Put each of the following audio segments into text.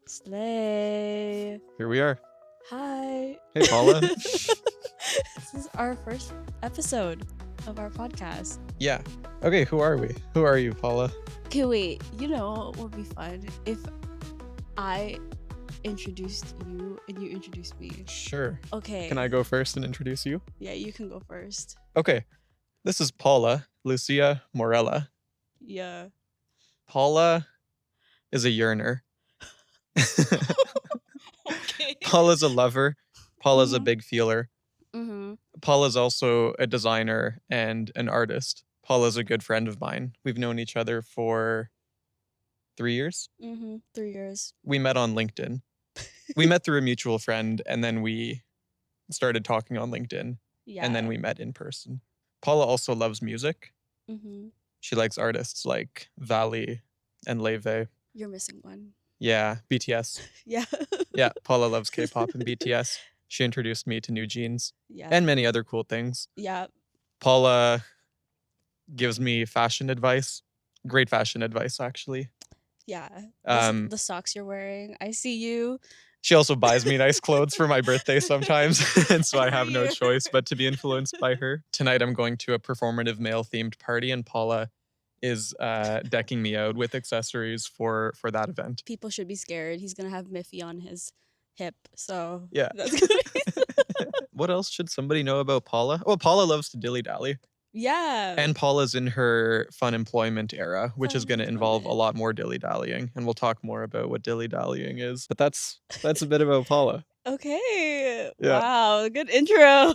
Slay. Here we are. Hi. Hey, Paula. This is our first episode of our podcast. Yeah. Okay, who are we? Who are you, Paula? Okay, wait. You know what would be fun if I introduced you and you introduced me? Sure. Okay. Can I go first and introduce you? Yeah, you can go first. Okay. This is Paula Lucia Morella. Yeah. Paula is a yearner. Okay. Paula's a lover. Paula's a Mhm. big feeler. Mm-hmm. Paula's also a designer and an artist. Paula's a good friend of mine. We've known each other for 3 years. Mm-hmm. 3 years. We met on LinkedIn. We met through a mutual friend, and then we started talking on LinkedIn, Yeah. and then we met in person. Paula also loves music. Mm-hmm. She likes artists like Valley and Leve. You're missing one. Yeah, BTS. Yeah. Yeah, Paula loves K-pop and BTS. She introduced me to New Jeans Yeah. and many other cool things. Yeah. Paula gives me fashion advice. Great fashion advice, actually. Yeah. Um, The socks you're wearing. I see you. She also buys me nice clothes for my birthday sometimes, and so I have no Every year. choice but to be influenced by her. Tonight I'm going to a performative male-themed party, and Paula is decking me out with accessories for that event. People should be scared. He's gonna have Miffy on his hip. So Yeah. that's gonna be What else should somebody know about Paula? Well, Paula loves to dilly-dally. yeah. And Paula's in her fun employment era, which is Fun going to involve a employment. lot more dilly-dallying. And we'll talk more about what dilly-dallying is. But that's a bit about Paula. Okay. Yeah. Wow. Good intro.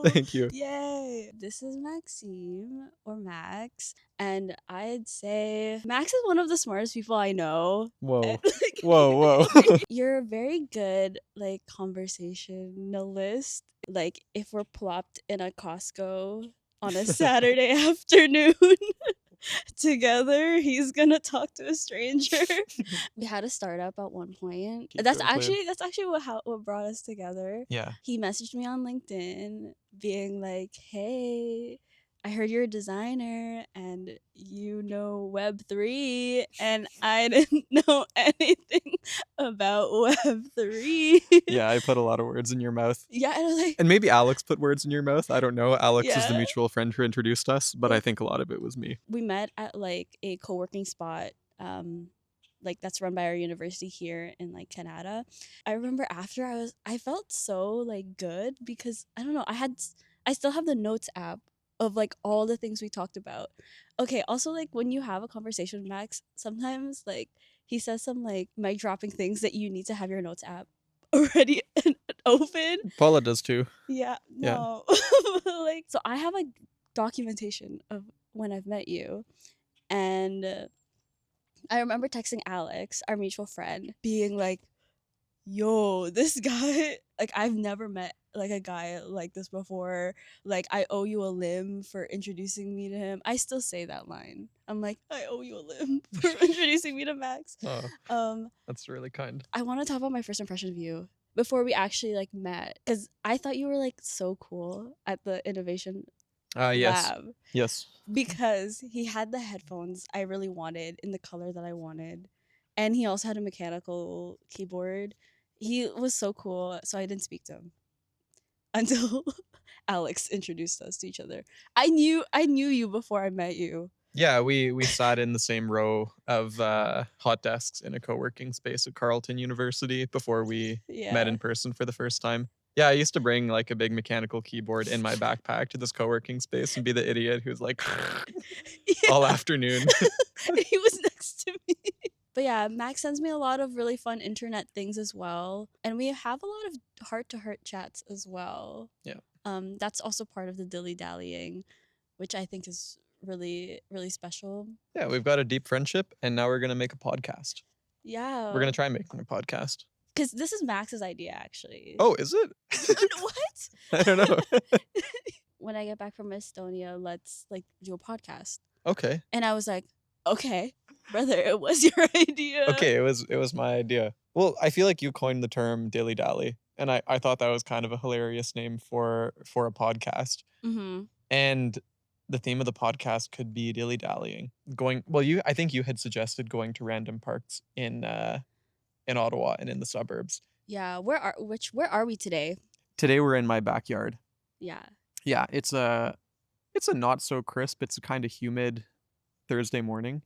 Thank you. Yay. This is Maxime or Max. And I'd say Max is one of the smartest people I know. Whoa. And, like, Whoa. you're very good, like, conversationalist. Like, if we're plopped in a Costco on a Saturday afternoon together, he's gonna talk to a stranger. We had a startup at one point. Keep That's going, actually what brought us together. Yeah. He messaged me on LinkedIn being like, "Hey, I heard you're a designer and you know Web3, and I didn't know anything about Web3." Yeah, I put a lot of words in your mouth. Yeah, and I was like, And maybe Alex put words in your mouth. I don't know. Alex is the Yeah. mutual friend who introduced us, but I think a lot of it was me. we met at like a co-working spot like that's run by our university here in like Canada. I remember after I felt so like good because I don't know, I still have the notes app of like all the things we talked about. Okay, also like when you have a conversation with Max, sometimes like he says some like mic dropping things that you need to have your notes app already open. Paula does too. Yeah, Yeah. no. Like, so I have like documentation of when I've met you. And I remember texting Alex, our mutual friend, being like, yo, this guy, like, I've never met like a guy like this before. Like, I owe you a limb for introducing me to him. I still say that line. I'm like, I owe you a limb for introducing me to Max. Oh, that's really kind. I want to talk about my first impression of you before we actually like met, because I thought you were like so cool at the innovation Yes. lab Yes. because he had the headphones I really wanted in the color that I wanted, and he also had a mechanical keyboard. He was so cool, so I didn't speak to him until Alex introduced us to each other. I knew you before I met you. Yeah, we sat in the same row of hot desks in a co-working space at Carleton University before we met in person for the first time. Yeah, I used to bring like a big mechanical keyboard in my backpack to this co-working space and be the idiot who's like all afternoon. He was next to me. But yeah, Max sends me a lot of really fun internet things as well. And we have a lot of heart-to-heart chats as well. Yeah. That's also part of the dilly-dallying, which I think is really, really special. Yeah, we've got a deep friendship, and now we're going to make a podcast. Yeah. We're going to try making a podcast. Because this is Max's idea, actually. Oh, is it? What? I don't know. When I get back from Estonia, let's like do a podcast. Okay. And I was like, okay, brother, it was your idea. Okay, it was my idea. Well, I feel like you coined the term dilly dally, and I thought that was kind of a hilarious name for a podcast. Mm-hmm. And the theme of the podcast could be dilly dallying. I think you had suggested going to random parks in in Ottawa and in the suburbs. Yeah, where are we today? Today we're in my backyard. Yeah. Yeah, it's a not so crisp, it's a kind of humid Thursday morning.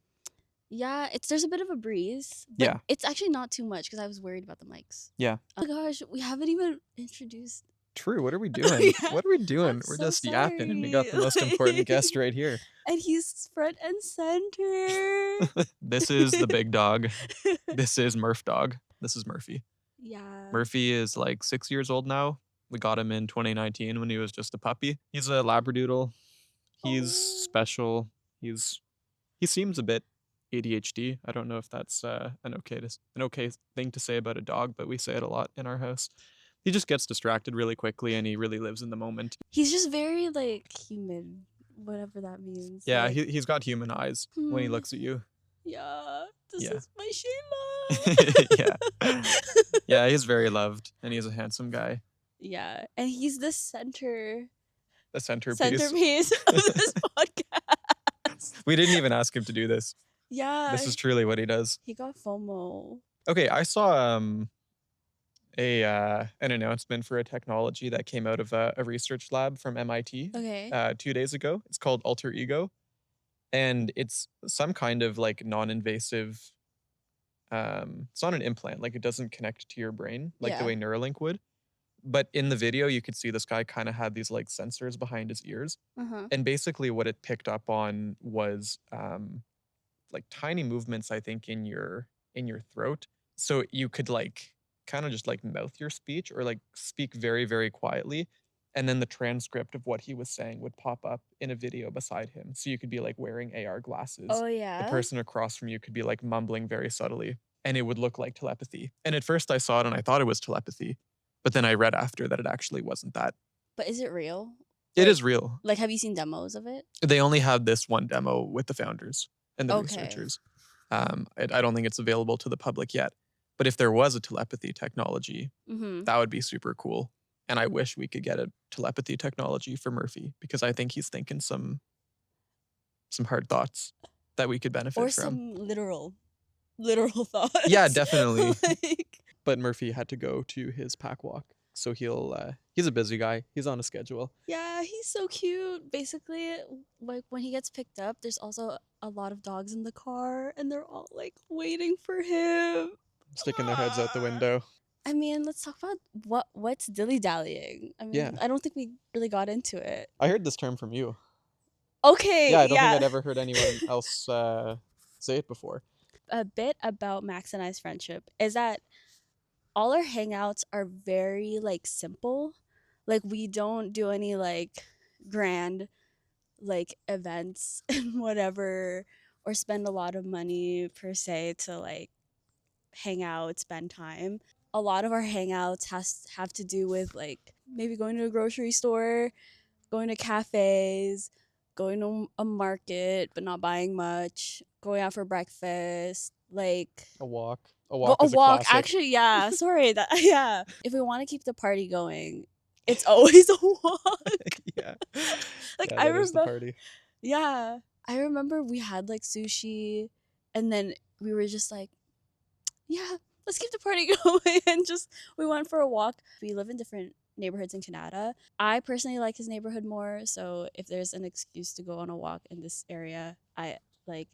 Yeah, there's a bit of a breeze, but Yeah. it's actually not too much because I was worried about the mics. Yeah. Oh my gosh, we haven't even introduced. True. What are we doing? Yeah, What are we doing? I'm We're so just yapping, and we got the sorry. most important guest right here. And he's front and center. This is the big dog. This is Murph dog. This is Murphy. Yeah. Murphy is like 6 years old now. We got him in 2019 when he was just a puppy. He's a Labradoodle. He's special. He seems a bit ADHD. I don't know if that's an okay thing to say about a dog, but we say it a lot in our house. He just gets distracted really quickly, and he really lives in the moment. He's just very like human, whatever that means. Yeah, like, he's got human eyes when he looks at you. Yeah, this Yeah. is my Sheila. Yeah. Yeah, he's very loved, and he's a handsome guy. Yeah, and he's the centerpiece Centerpiece of this podcast. We didn't even ask him to do this. Yeah. This is truly what he does. He got FOMO. Okay, I saw an announcement for a technology that came out of a research lab from MIT 2 days ago. It's called Alter Ego, and it's some kind of like non-invasive. It's not an implant, like it doesn't connect to your brain like the way Neuralink would. But in the video, you could see this guy kind of had these like sensors behind his ears, and basically what it picked up on was like tiny movements, I think, in your throat, so you could like kind of just like mouth your speech or like speak very, very quietly, and then the transcript of what he was saying would pop up in a video beside him. So you could be like wearing AR glasses. Oh yeah. The person across from you could be like mumbling very subtly, and it would look like telepathy. And at first I saw it and I thought it was telepathy, but then I read after that it actually wasn't that. But is it real? It is real. Like, have you seen demos of it? They only had this one demo with the founders and the researchers. I don't think it's available to the public yet. But if there was a telepathy technology, that would be super cool. And I wish we could get a telepathy technology for Murphy, because I think he's thinking some hard thoughts that we could benefit from. Or some literal thoughts. Yeah, definitely. But Murphy had to go to his pack walk. So he's a busy guy. He's on a schedule. Yeah, he's so cute. Basically, like when he gets picked up, there's also a lot of dogs in the car, and they're all like waiting for him, sticking their heads out the window. I mean, let's talk about what's dilly-dallying. I mean, I don't think we really got into it. I heard this term from you. Okay. Yeah, I don't think I'd ever heard anyone else say it before. A bit about Max and I's friendship is that all our hangouts are very like simple. Like we don't do any like grand like events and whatever, or spend a lot of money per se to like hang out, spend time. A lot of our hangouts have to do with like maybe going to a grocery store, going to cafes, going to a market but not buying much, going out for breakfast, like a walk. A walk, actually, yeah. Sorry, yeah. If we want to keep the party going, it's always a walk. Yeah. Like yeah, I remember. Party. Yeah, I remember we had like sushi, and then we were just like, yeah, let's keep the party going, and just we went for a walk. We live in different neighborhoods in Canada. I personally like his neighborhood more, so if there's an excuse to go on a walk in this area,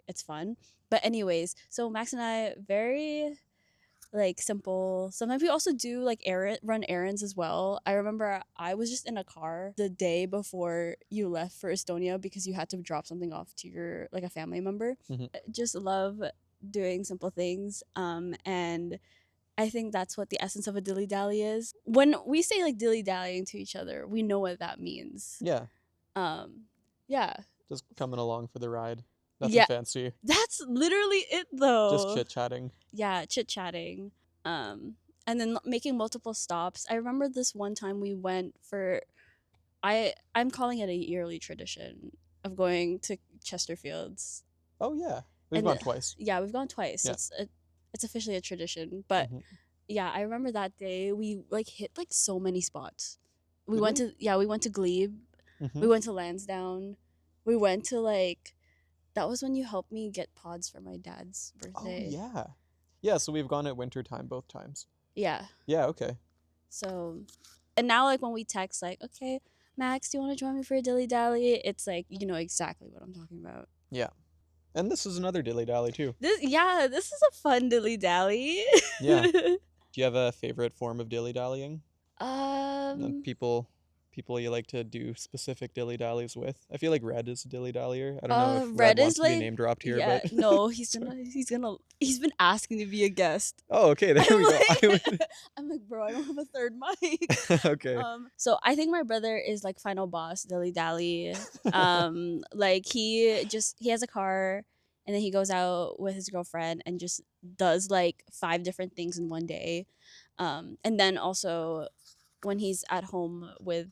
it's fun. But anyways, so Max and I, very like simple. Sometimes we also do like run errands as well. I remember I was just in a car the day before you left for Estonia because you had to drop something off to your like a family member. Just love doing simple things. And I think that's what the essence of a dilly-dally is. When we say like dilly-dallying to each other, we know what that means. Yeah. Yeah. Just coming along for the ride. Nothing fancy. That's literally it though. Just chit-chatting. Yeah, chit-chatting. And then making multiple stops. I remember this one time we went for I'm calling it a yearly tradition of going to Chesterfield's. Oh yeah. We've gone twice. Yeah, we've gone twice. Yeah. It's officially a tradition. But yeah, I remember that day we like hit like so many spots. We went to Glebe. We went to Lansdowne. We went to like, that was when you helped me get pods for my dad's birthday. Oh yeah. Yeah, so we've gone at wintertime both times. Yeah. Yeah, okay. So, and now like when we text, like, okay, Max, do you want to join me for a dilly dally? It's like, you know exactly what I'm talking about. Yeah. And this is another dilly dally too. This is a fun dilly dally. Yeah. Do you have a favorite form of dilly dallying? um, People you like to do specific dilly dallies with? I feel like Red is a dilly dallyer. I don't know if Red Red is wants to be like, name dropped here, yeah, but no, he's been asking to be a guest. oh, okay, there we go. I'm like, bro, I don't have a third mic. Okay. So I think my brother is like final boss, dilly dally. Like he has a car and then he goes out with his girlfriend and just does like 5 different things in one day. And then also when he's at home with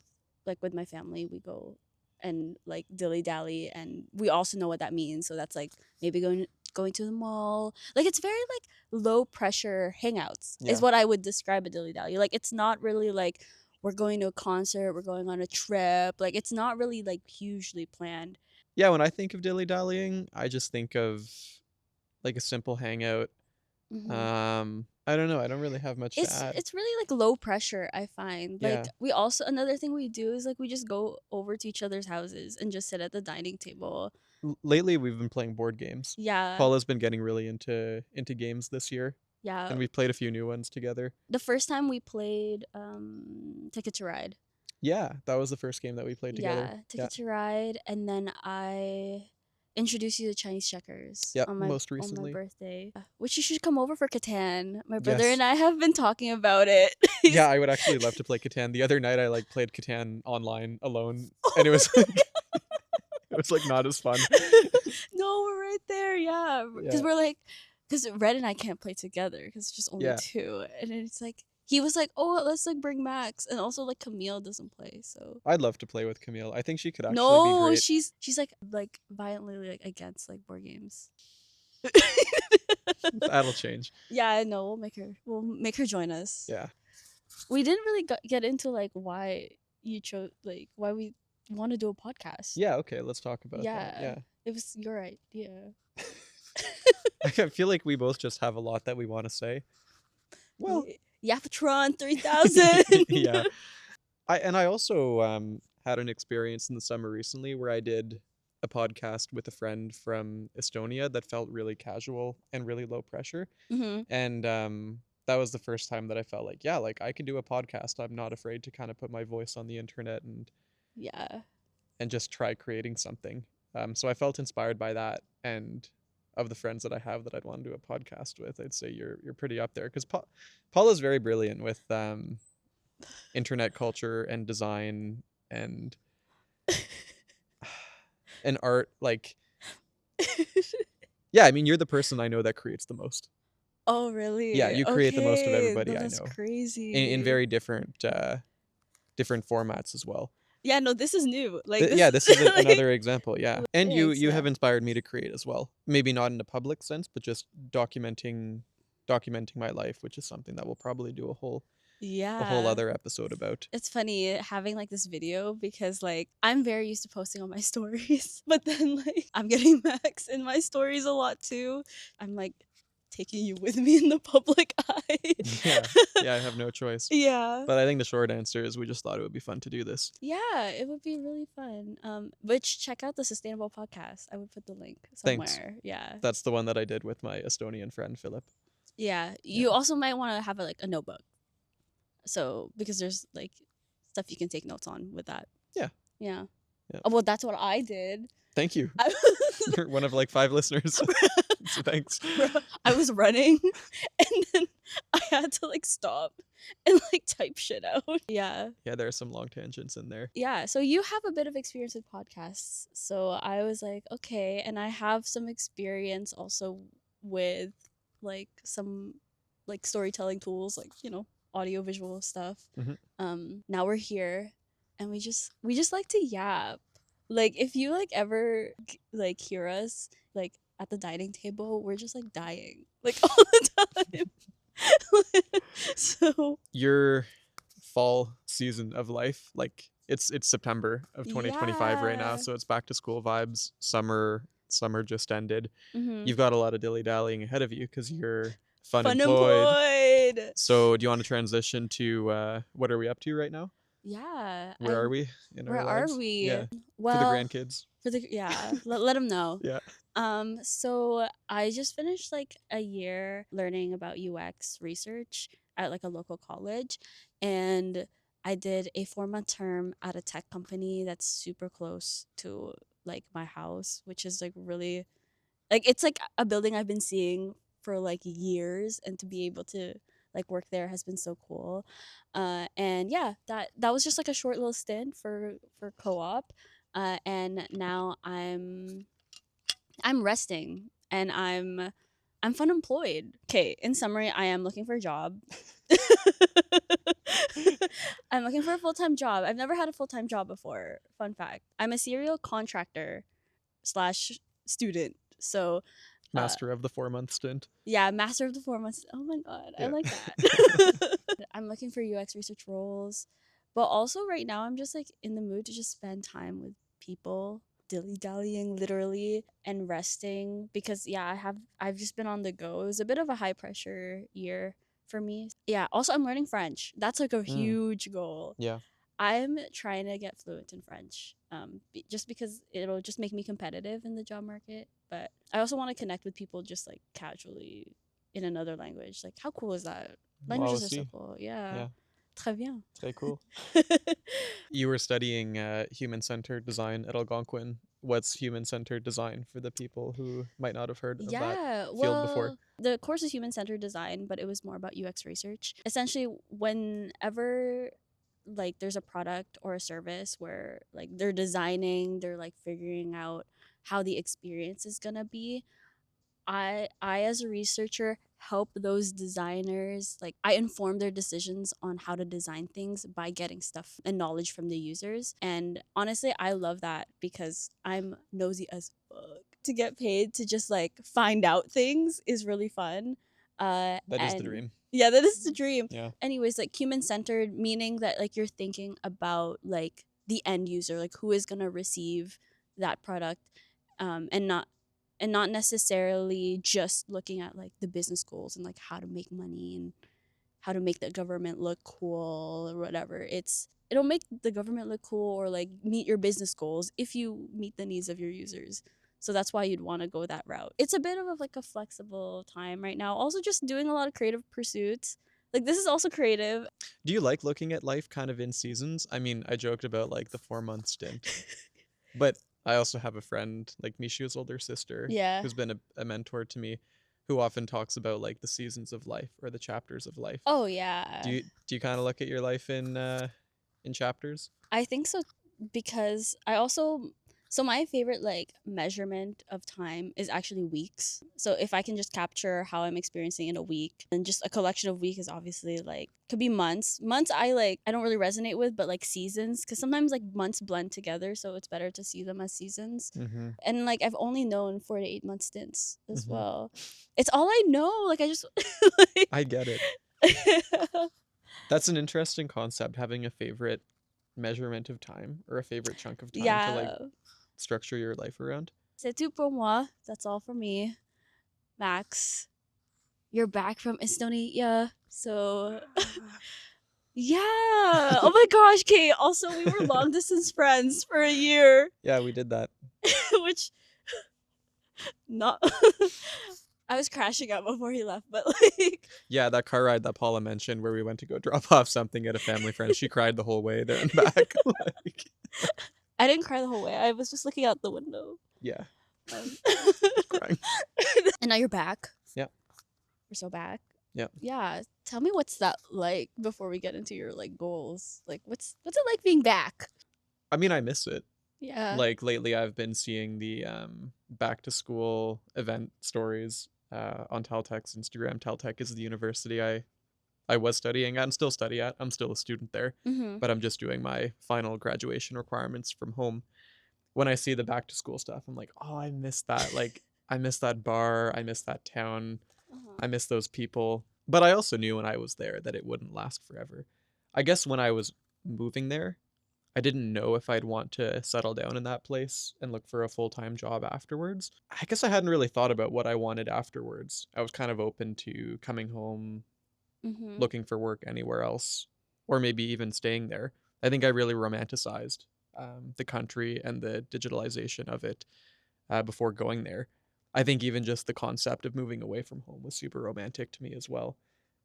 my family, we go and like dilly dally, and we also know what that means. So that's like maybe going to the mall. Like it's very like low pressure hangouts Yeah. is what I would describe a dilly dally. Like it's not really like we're going to a concert, we're going on a trip. Like it's not really like hugely planned. Yeah, when I think of dilly dallying, I just think of like a simple hangout. I don't know. I don't really have much to add. It's really like low pressure, I find. Like Yeah. we also, another thing we do is like we just go over to each other's houses and just sit at the dining table. Lately, we've been playing board games. Yeah. Paula's been getting really into games this year, Yeah. and we've played a few new ones together. The first time we played Ticket to Ride. Yeah, that was the first game that we played together. Yeah, Ticket to Ride, and then I introduced you to Chinese checkers Yeah, on most my recently. birthday, which you should come over for Catan. My brother Yes. and I have been talking about it. Yeah, I would actually love to play Catan. The other night I like played Catan online alone, and it was like it was like not as fun. No, we're right there. Yeah, because we're like, because Red and I can't play together because it's just only 2, and it's like he was like, oh, let's like bring Max, and also like Camille doesn't play, so I'd love to play with Camille. I think she could actually be no, great. she's like violently like against like board games. That'll change. Yeah, no, we'll make her join us. Yeah. We didn't really get into like why you chose, like why we want to do a podcast. Yeah, okay, let's talk about that. Yeah. It was your idea. I feel like we both just have a lot that we want to say. Well, Yapatron 3000. Yeah. I also had an experience in the summer recently where I did a podcast with a friend from Estonia that felt really casual and really low pressure. And that was the first time that I felt like, yeah, like I can do a podcast. I'm not afraid to kind of put my voice on the internet and just try creating something. So I felt inspired by that, and of the friends that I have that I'd want to do a podcast with, I'd say you're pretty up there, because Paula's very brilliant with internet culture and design and and art. Like, yeah, I mean, you're the person I know that creates the most. Oh, really? Yeah, you create the most of everybody I know. That's crazy. In very different formats as well. Yeah, no, this is new. Like, this is like, another example. Yeah, and thanks, you have inspired me to create as well. Maybe not in a public sense, but just documenting my life, which is something that we'll probably do a whole other episode about. It's funny having like this video, because like I'm very used to posting on my stories, but then like I'm getting Max in my stories a lot too. I'm like taking you with me in the public eye. Yeah, I have no choice. Yeah. But I think the short answer is we just thought it would be fun to do this. Yeah, it would be really fun. Which, check out the Sustainable Podcast. I would put the link somewhere. Thanks. Yeah. That's the one that I did with my Estonian friend Philip. Yeah. You also might want to have a notebook. So, because there's like stuff you can take notes on with that. Yeah. Oh, well, that's what I did. Thank you. You're one of like 5 listeners. So thanks. I was running and then I had to like stop and like type shit out. Yeah. Yeah, there are some long tangents in there. Yeah. So you have a bit of experience with podcasts. So I was like, okay. And I have some experience also with like some like storytelling tools, like, you know, audio visual stuff. Now we're here and we just like to yap. Like, if you like ever like hear us like at the dining table, we're just like dying like all the time. So your fall season of life, like it's September of 2025 right now, so it's back to school vibes. Summer just ended. You've got a lot of dilly dallying ahead of you because you're Fun Fun employed. employed. So do you want to transition to what are we up to right now? Yeah. Where are we in Where our are lives? we? Yeah. For the Well, grandkids. let them know. Yeah. So I just finished like a year learning about UX research at like a local college, and I did a 4-month term at a tech company that's super close to like my house, which is like really like it's like a building I've been seeing for like years, and to be able to like work there has been so cool. And yeah, that was just like a short little stint for co-op. And now I'm resting, and I'm fun employed. Okay, in summary, I am looking for a job. I'm looking for a full-time job. I've never had a full-time job before. Fun fact. I'm a serial contractor slash student. So Master of the 4-month stint. yeah, master of the 4 months. Oh my god, I Yeah. like that. I'm looking for UX research roles, but also right now I'm just like in the mood to just spend time with people, dilly dallying literally, and resting because yeah, I've just been on the go. It was a bit of a high pressure year for me. Yeah, also I'm learning French. That's like a Mm, huge goal. yeah. I'm trying to get fluent in French, just because it'll just make me competitive in the job market. But I also want to connect with people just like casually in another language. Like, how cool is that? Wow, Languages are so see. cool. Yeah. Yeah. Très bien. Très cool. You were studying human-centered design at Algonquin. What's human-centered design for the people who might not have heard of that Yeah, field before? well, the course is human centered design, but it was more about UX research. Essentially, whenever like there's a product or a service where like they're like figuring out how the experience is gonna be, I as a researcher help those designers, like I inform their decisions on how to design things by getting stuff and knowledge from the users. And honestly, I love that because I'm nosy as fuck. To get paid to just like find out things is really fun. That is the And dream. yeah, that is the dream. Yeah. Anyways, like human centered, meaning that like you're thinking about like the end user, like who is gonna receive that product, and not necessarily just looking at like the business goals and like how to make money and how to make the government look cool or whatever. It'll make the government look cool or like meet your business goals if you meet the needs of your users. So that's why you'd want to go that route. It's a bit of like a flexible time right now. Also just doing a lot of creative pursuits. Like this is also creative. Do you like looking at life kind of in seasons? I mean, I joked about like the 4-month stint, but I also have a friend, like Mishu's older sister, Yeah. who's been a mentor to me, who often talks about like the seasons of life or the chapters of life. Oh yeah. Do you kind of look at your life in chapters? I think so because I also so my favorite like measurement of time is actually weeks. So if I can just capture how I'm experiencing in a week, and just a collection of weeks is obviously like could be months. Months I don't really resonate with, but like seasons because sometimes like months blend together, so it's better to see them as seasons. Mm-hmm. And like I've only known 4 to 8 month stints as Mm-hmm. well. It's all I know. Like I just like, I get it. That's an interesting concept, having a favorite measurement of time or a favorite chunk of time to like yeah. structure your life around. C'est tout pour moi. That's all for me. Max, you're back from Estonia. So, yeah. Oh my gosh, Kate. Also, we were long distance friends for a year, Yeah, we did that. which not. I was crashing out before he left, but like. Yeah, that car ride that Paula mentioned where we went to go drop off something at a family friend. She cried the whole way there and back. Like, I didn't cry the whole way. I was just looking out the window. yeah, Um, crying. and now you're back. Yeah. We're so back. Yeah. Yeah. Tell me what's that like before we get into your like goals. Like what's it like being back? I mean, I miss it. Yeah. Like lately I've been seeing the back to school event stories on Teltech's Instagram. Teltech is the university I was studying at and still study at. I'm still a student there, Mm-hmm. but I'm just doing my final graduation requirements from home. When I see the back to school stuff, I'm like, oh, I miss that. Like, I miss that bar. I miss that town. I miss those people. But I also knew when I was there that it wouldn't last forever. I guess when I was moving there, I didn't know if I'd want to settle down in that place and look for a full-time job afterwards. I guess I hadn't really thought about what I wanted afterwards. I was kind of open to coming home, Mm-hmm. looking for work anywhere else, or maybe even staying there. I think I really romanticized the country and the digitalization of it before going there. I think even just the concept of moving away from home was super romantic to me as well.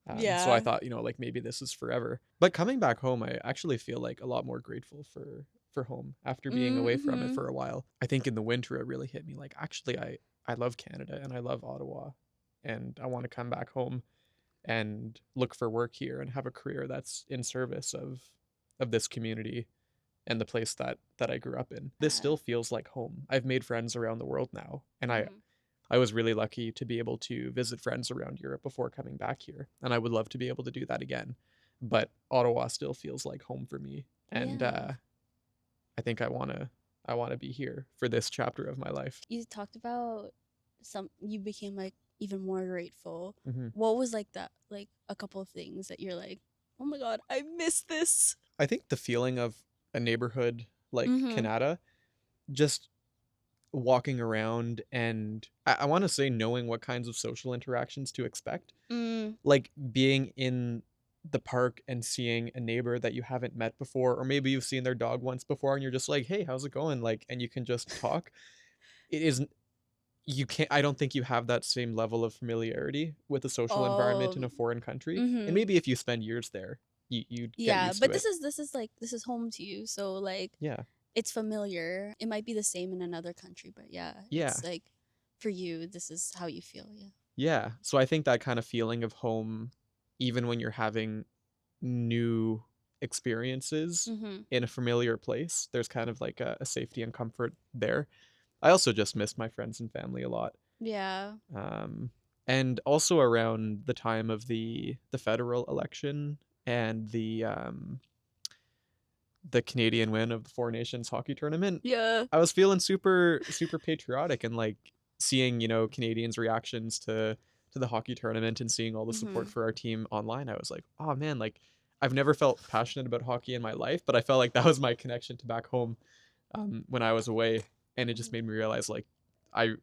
So I Yeah. thought, like maybe this is forever. But coming back home, I actually feel like a lot more grateful for home after being away from it Mm-hmm. for a while. I think in the winter it really hit me like actually I love Canada and I love Ottawa and I want to come back home and look for work here and have a career that's in service of this community and the place that I grew up in. This still feels like home. I've made friends around the world now, and Mm-hmm. I was really lucky to be able to visit friends around Europe before coming back here, and I would love to be able to do that again. But Ottawa still feels like home for me, and Yeah. I think I want to be here for this chapter of my life. You talked about you became like even more grateful. Mm-hmm. What was like that, like a couple of things that you're like, oh my God, I miss this? I think the feeling of a neighborhood like Mm-hmm. Canada, just walking around and I want to say knowing what kinds of social interactions to expect, Mm. like being in the park and seeing a neighbor that you haven't met before, or maybe you've seen their dog once before and you're just like, hey, how's it going, like, and you can just talk. It isn't, you can't, I don't think you have that same level of familiarity with a social environment in a foreign country, and Mm-hmm. maybe if you spend years there you'd get Yeah, used to but it. this is like this is home to you, so like Yeah, it's familiar. It might be the same in another country, but yeah, yeah, it's like for you, this is how you feel. Yeah. yeah. So I think that kind of feeling of home, even when you're having new experiences Mm-hmm. in a familiar place, there's kind of like a safety and comfort there. I also just miss my friends and family a lot. Yeah. Um, and also around the time of the federal election and the Canadian win of the Four Nations hockey tournament, Yeah. I was feeling super super patriotic and like seeing, Canadians' reactions to the hockey tournament and seeing all the Mm-hmm. support for our team online. I was like, "Oh man, like I've never felt passionate about hockey in my life, but I felt like that was my connection to back home when I was away, and it just made me realize like I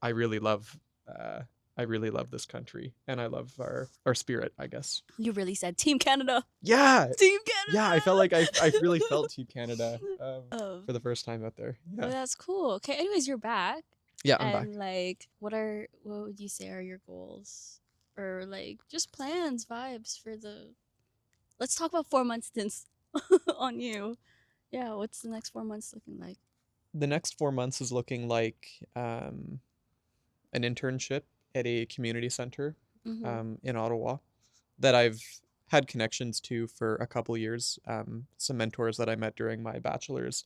I really love uh I really love this country and I love our spirit, I guess. You really said Team Canada. Yeah. Team Yeah, I felt like I Canada. really felt Team Canada Oh, for the first time out there. well, Yeah. that's cool. Okay, anyways, you're back. Yeah, I'm back. And like what would you say are your goals? Or like just plans, vibes for the let's talk about 4 months stints on you. Yeah, what's the next 4 months looking like? The next 4 months is looking like an internship at a community center Mm-hmm. in Ottawa that I've had connections to for a couple years. Some mentors that I met during my bachelor's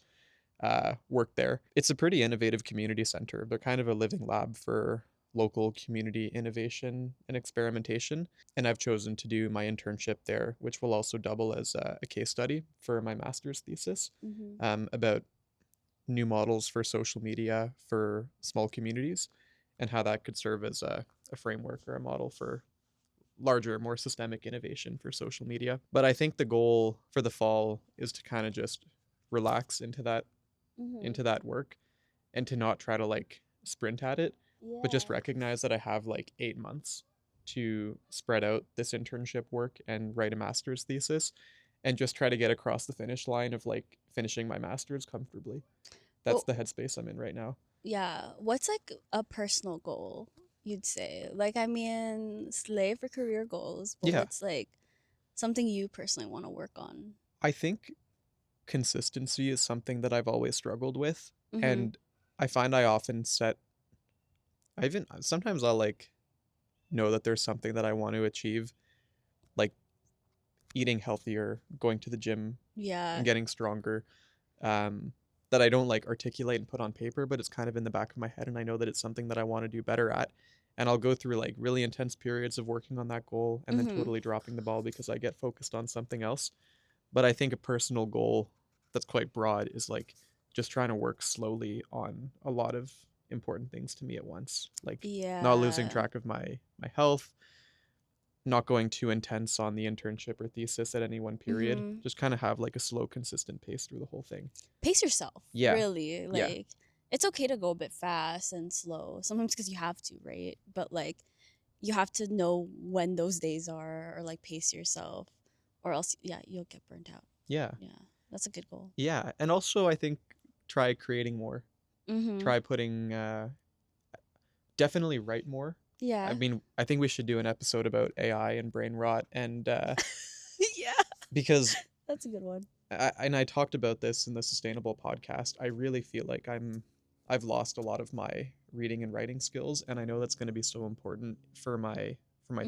work there. It's a pretty innovative community center. They're kind of a living lab for local community innovation and experimentation. And I've chosen to do my internship there, which will also double as a case study for my master's thesis Mm-hmm. about new models for social media for small communities and how that could serve as a framework or a model for larger, more systemic innovation for social media. But I think the goal for the fall is to kind of just relax Mm-hmm. into that work and to not try to like sprint at it, but just Yeah. recognize that I have like 8 months to spread out this internship work and write a master's thesis and just try to get across the finish line of like finishing my master's comfortably. That's Well, the headspace I'm in right now. yeah. What's like a personal goal you'd say? Like, I mean, slave for career goals, but Yeah, what's like something you personally want to work on? I think consistency is something that I've always struggled with. Mm-hmm. And I find I often I even sometimes I'll like know that there's something that I want to achieve, like eating healthier, going to the gym Yeah. and getting stronger, that I don't like articulate and put on paper, but it's kind of in the back of my head. And I know that it's something that I want to do better at. And I'll go through like really intense periods of working on that goal and then Mm-hmm. totally dropping the ball because I get focused on something else. But I think a personal goal that's quite broad is like just trying to work slowly on a lot of important things to me at once, like not losing Yeah. track of my health, not going too intense on the internship or thesis at any one period. Just kind of have like a slow, consistent pace through the whole thing. Pace yourself. Yeah. Really. Like, it's okay to go a bit fast and slow. Sometimes because you have to, right? But like, you have to know when those days are, or like pace yourself, or else, yeah, you'll get burnt out. Yeah. Yeah. That's a good goal. Yeah. And also, I think try creating more. Try putting, definitely write more. Yeah. I mean, I think we should do an episode about AI and brain rot and yeah. because That's a good one. I talked about this in the Sustainable podcast. I really feel like I've lost a lot of my reading and writing skills, and I know that's going to be so important for my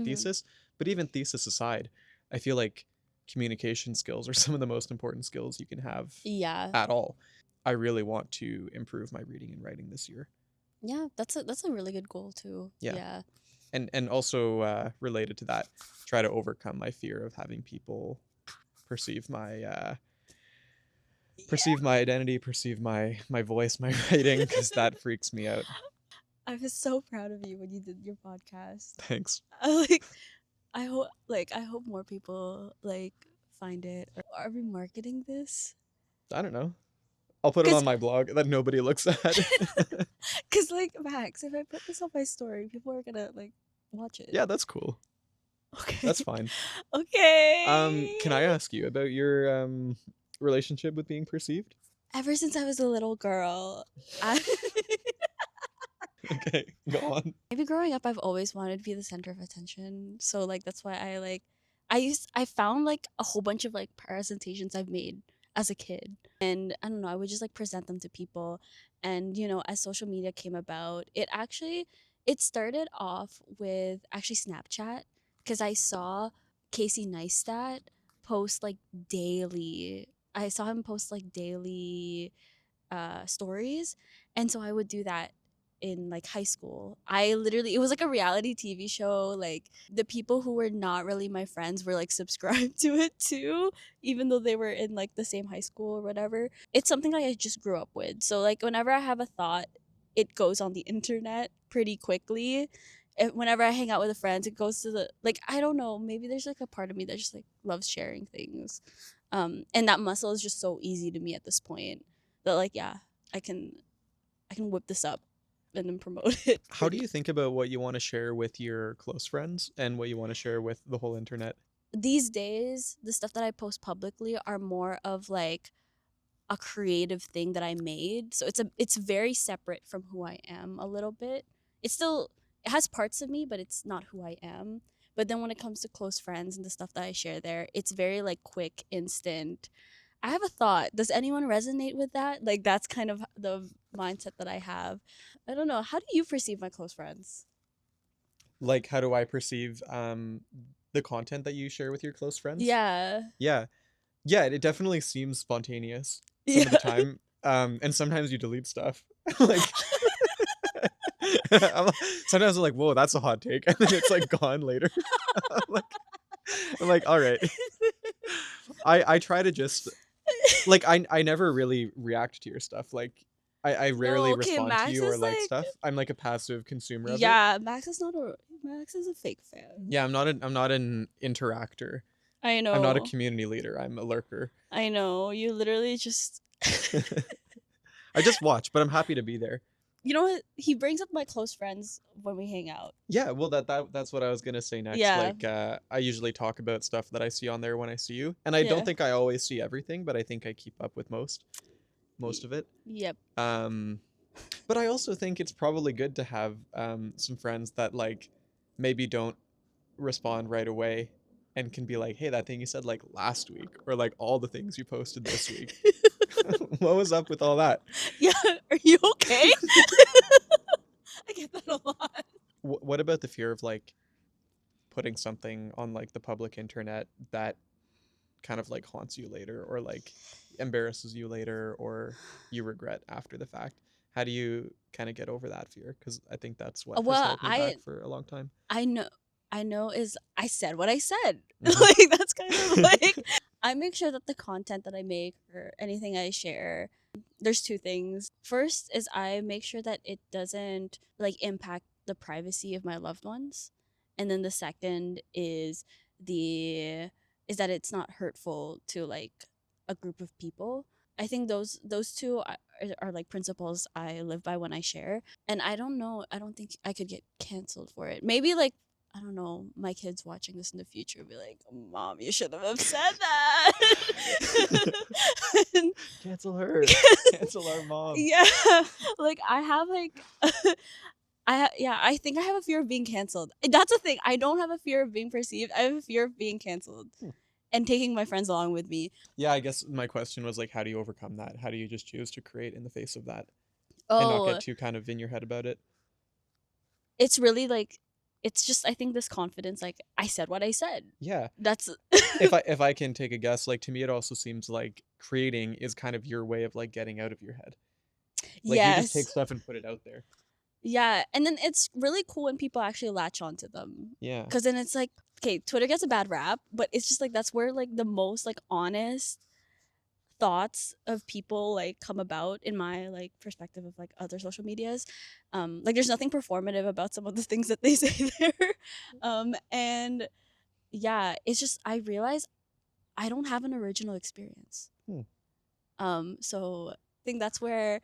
thesis. But even thesis aside, I feel like communication skills are some of the most important skills you can have at all. I really want to improve my reading and writing this year. Yeah, that's a really good goal too. Yeah. And also related to that, try to overcome my fear of having people perceive my identity, perceive my voice, my writing, because that freaks me out. I was so proud of you when you did your podcast. Thanks. I hope more people like find it. Are we marketing this? I don't know. I'll put it on my blog that nobody looks at. Cause like Max, if I put this on my story, people are gonna like watch it. Yeah, that's cool. Okay. That's fine. Okay. Can I ask you about your relationship with being perceived? Ever since I was a little girl, Okay, go on. Maybe growing up, I've always wanted to be the center of attention. So like that's why I found like a whole bunch of like presentations I've made as a kid, and I don't know, I would just like present them to people. And you know, as social media came about, it started off with actually Snapchat, because I saw Casey Neistat post like daily. I saw him post like daily stories, and so I would do that in like high school. It was like a reality TV show. Like the people who were not really my friends were like subscribed to it too, even though they were in like the same high school or whatever. It's something like I just grew up with. So like whenever I have a thought, it goes on the internet pretty quickly. Whenever I hang out with friends, it goes to the like, I don't know, maybe there's like a part of me that just like loves sharing things. And that muscle is just so easy to me at this point that like, yeah, I can whip this up and then promote it. How do you think about what you want to share with your close friends and what you want to share with the whole internet? These days, the stuff that I post publicly are more of like a creative thing that I made. So it's very separate from who I am a little bit. It has parts of me, but it's not who I am. But then when it comes to close friends and the stuff that I share there, it's very like quick, instant. I have a thought. Does anyone resonate with that? Like that's kind of the mindset that I have. I don't know. How do you perceive my close friends? Like, how do I perceive the content that you share with your close friends? Yeah. Yeah. Yeah, it definitely seems spontaneous some of the time. And sometimes you delete stuff. Like sometimes I'm like, whoa, that's a hot take. And then it's like gone later. I'm like, all right. I try to just like I never really react to your stuff. Like I rarely respond Max to you or like like stuff. I'm like a passive consumer of it. Yeah, Max is a fake fan. Yeah, I'm not an interactor. I know. I'm not a community leader. I'm a lurker. I know. You literally just I just watch, but I'm happy to be there. You know what? He brings up my close friends when we hang out. Yeah, well that's what I was gonna say next. Yeah. Like I usually talk about stuff that I see on there when I see you. And I don't think I always see everything, but I think I keep up with most of it. Yep. But I also think it's probably good to have some friends that like maybe don't respond right away and can be like, hey, that thing you said like last week, or like all the things you posted this week. What was up with all that? Yeah, are you okay? I get that a lot. What about the fear of like putting something on like the public internet that kind of like haunts you later, or like embarrasses you later, or you regret after the fact? How do you kind of get over that fear? Because I think that's what has held me back for a long time. I know is I said what I said. Like that's kind of like I make sure that the content that I make or anything I share, there's two things. First is I make sure that it doesn't like impact the privacy of my loved ones. And then the second is that it's not hurtful to like a group of people. I think those two are like principles I live by when I share. And I don't know, I don't think I could get canceled for it. Maybe like, I don't know, my kids watching this in the future will be like, Mom, you shouldn't have said that. Cancel her. Cancel our mom. Yeah. Like I have like I think I have a fear of being canceled. That's the thing. I don't have a fear of being perceived. I have a fear of being canceled. And taking my friends along with me. Yeah, I guess my question was like, how do you overcome that? How do you just choose to create in the face of that? And not get too kind of in your head about it? It's really like, it's just, I think this confidence, like I said what I said. Yeah. That's if I can take a guess, like to me it also seems like creating is kind of your way of like getting out of your head. Like you just take stuff and put it out there. Yeah, and then it's really cool when people actually latch onto them. Yeah. Because then it's like, okay, Twitter gets a bad rap, but it's just like that's where like the most like honest thoughts of people like come about in my like perspective of like other social medias. Like there's nothing performative about some of the things that they say there. And yeah, it's just I realize I don't have an original experience. So I think that's where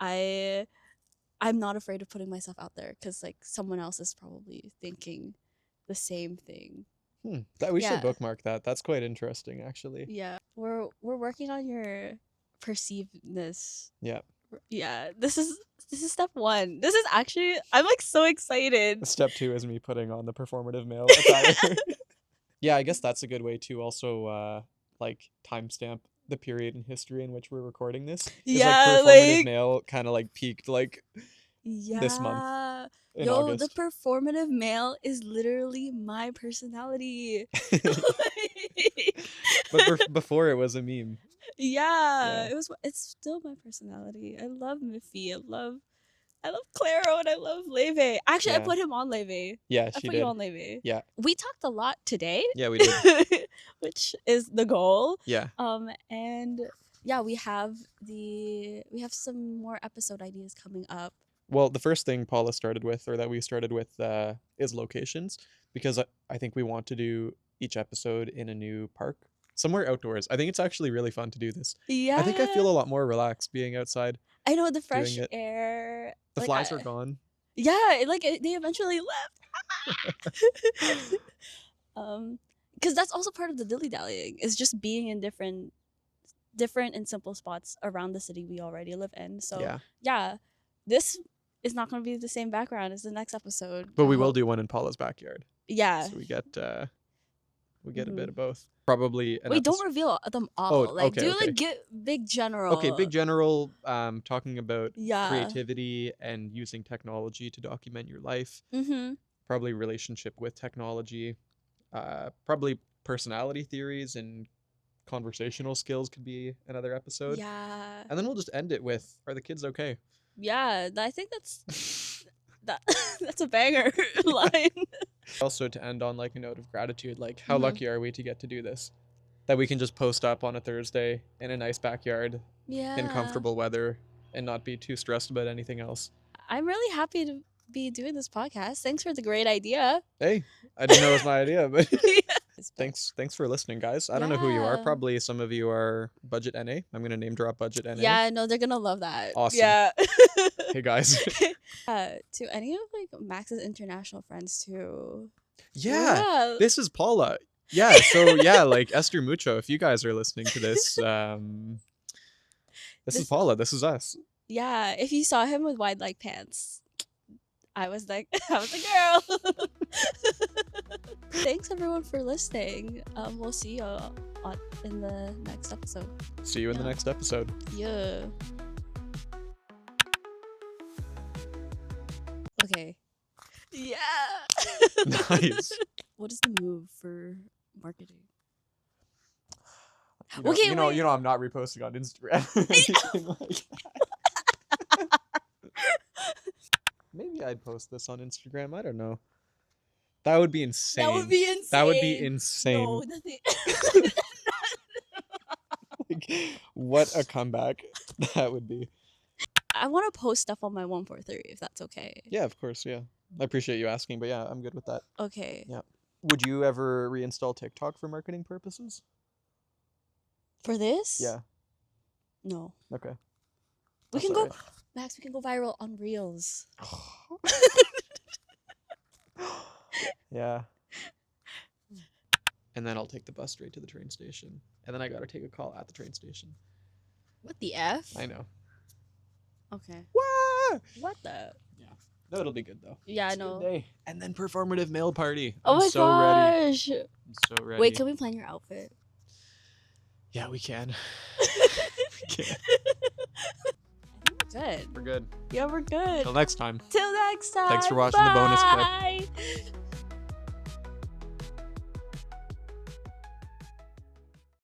I'm not afraid of putting myself out there because like someone else is probably thinking the same thing. We should bookmark that. That's quite interesting, actually. Yeah, we're working on your perceivedness. Yeah. Yeah, this is step 1. This is actually, I'm like so excited. Step 2 is me putting on the performative male attire. Yeah, I guess that's a good way to also like timestamp the period in history in which we're recording this. Yeah, like performative male kind of like peaked like this month. In August. The performative male is literally my personality. But before it was a meme. Yeah, it's still my personality. I love Miffy. I love Claro and I love Leve. Actually, I put him on Leve. Yeah, I put you on Leve. Yeah. We talked a lot today. Yeah, we did. Which is the goal. Yeah. And yeah, we have some more episode ideas coming up. Well, the first thing Paula started with, or that we started with, is locations, because I think we want to do each episode in a new park, somewhere outdoors. I think it's actually really fun to do this. Yeah. I think I feel a lot more relaxed being outside. I know, the fresh air. The flies are gone. Yeah, like they eventually left. Because that's also part of the dilly-dallying, is just being in different and simple spots around the city we already live in. So yeah, this is not going to be the same background as the next episode. But we will do one in Paula's backyard. Yeah. So we get a bit of both. Probably. Wait, don't reveal them all. Oh, like, okay, like get big general. Okay, big general. Talking about creativity and using technology to document your life. Probably relationship with technology. Probably personality theories and conversational skills could be another episode. Yeah. And then we'll just end it with, are the kids okay? Yeah, I think that's a banger line. Also, to end on like a note of gratitude, like how lucky are we to get to do this? That we can just post up on a Thursday in a nice backyard in comfortable weather and not be too stressed about anything else. I'm really happy to be doing this podcast. Thanks for the great idea. Hey, I didn't know it was my idea, but thanks for listening, guys. I don't know who you are. Probably some of you are Budget NA. I'm gonna name drop Budget NA. Yeah, no, they're gonna love that. Awesome. Yeah. Hey guys. To any of like Max's international friends too. Yeah. This is Paula. Yeah. So yeah, like Esther Mucho. If you guys are listening to this, this is Paula. This is us. Yeah. If you saw him with wide leg pants, I was the girl. Thanks everyone for listening. We'll see you in the next episode. See you in the next episode. Yeah. Okay. Yeah. Nice. What is the move for marketing? You know, I'm not reposting on Instagram. Maybe I'd post this on Instagram. I don't know. That would be insane. That would be insane. No, nothing. Like, what a comeback that would be. I want to post stuff on my 143 if that's okay. Yeah, of course, yeah. I appreciate you asking, but yeah, I'm good with that. Okay. Yeah. Would you ever reinstall TikTok for marketing purposes? For this? Yeah. No. Okay. We That's can go, alright. Max, we can go viral on Reels. Yeah. And then I'll take the bus straight to the train station. And then I gotta take a call at the train station. What the F? I know. Okay. Wah! What the? Yeah. No, it'll be good though. Yeah, It's I a good know. day. And then performative mail party. Oh I'm my so ready. gosh. I'm so ready. Wait, can we plan your outfit? Yeah, we can. We can. Good. We're good. Yeah, we're good. Till next time. Till next time. Thanks for watching the bonus clip. Bye.